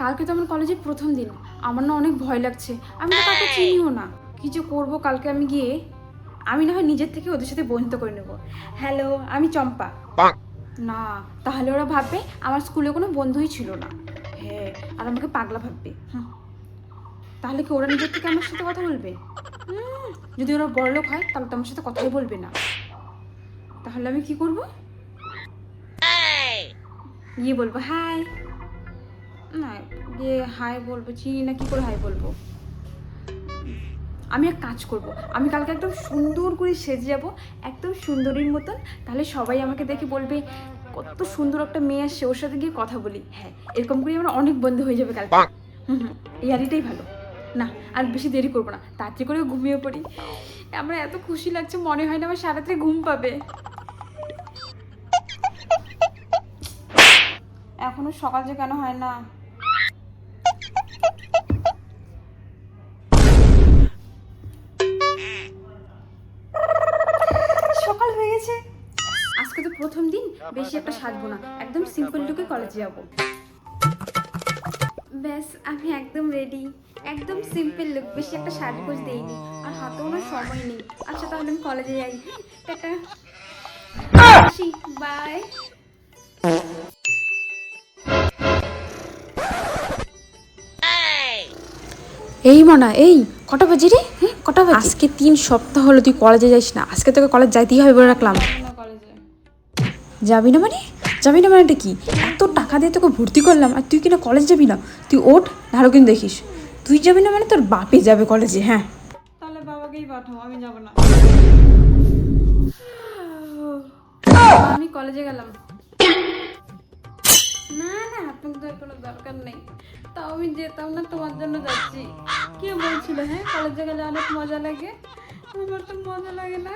কালকে তো আমার কলেজের প্রথম দিন, আমার না অনেক ভয় লাগছে। আমি তো কাউকে চিনিও না, কি যে করবো। কালকে আমি গিয়ে আমি না হয় নিজের থেকে ওদের সাথে বন্ধুত্ব করে নেবো। হ্যালো, আমি চম্পা। না, তাহলে ওরা ভাববে আমার স্কুলে কোনো বন্ধুই ছিল না। হ্যাঁ, আর আমাকে পাগলা ভাববে। তাহলে কি ওরা নিজের থেকে আমার সাথে কথা বলবে? যদি ওরা বড়লোক হয় তাহলে তো আমার সাথে কথাই বলবে না। তাহলে আমি কি করব? গিয়ে বলবো হাই। না, গিয়ে হাই বলবো, চিনি না, কি করে হাই বলবো? আমি এক কাজ করব, আমি কালকে একদম সুন্দর করে সেজে যাব, একদম সুন্দরীর মতন। তাহলে সবাই আমাকে দেখে বলবে কত সুন্দর একটা মেয়ে আসছে, ওর সাথে গিয়ে কথা বলি। হ্যাঁ, এরকম করে আমার অনেক বন্ধু হয়ে যাবে কালকে। এই আইডিয়াটাই ভালো। না, আর বেশি দেরি করবো না, তাড়াতাড়ি করে ঘুমিয়ে পড়ি। আমার এত খুশি লাগছে, মনে হয় না আমার সারাত্রি ঘুম পাবে। এখনো সকাল যে কেন হয় না? সকাল হয়ে গেছে। আজকে তো প্রথম দিন, বেশি একটা সাজবো না, একদম সিম্পল লুকে কলেজে যাবো। ব্যাস, আমি একদম রেডি। একদম সিম্পল লুক, বেশি একটা সাজগোজ দেইনি, আর হাতেও না সময় নেই। আচ্ছা, তাহলে আমি কলেজে যাই। টাটা, আসি, বাই। এই মনা, এই কটা বাজে রে? হ্যাঁ, কটা বাজে? আজকে 3 সপ্তাহ হলো তুই কলেজে যাইস না, আজকে তোকে কলেজ যাইতেই হবে বলে রাখলাম। যাবি না মানে? যাবি না মানেটা কি? এত টাকা দিয়ে তোকে ভর্তি করলাম আর তুই কিনা কলেজ যাবি না? তুই ওঠ, নাহলে কিন্তু দেখিস। তুই যাবি না মানে তোর বাপে যাবে কলেজে। হ্যাঁ, তাহলে বাবাকেই পাঠাও, আমি যাব না। আমি কলেজে গেলাম। না না, আপনাদের কোনো দরকার নেই। তাও আমি যেতাম না, তোমার জন্য যাচ্ছি। কে বলছিল হ্যাঁ কলেজে গেলে অনেক মজা লাগে? আমার তো মজা লাগে না।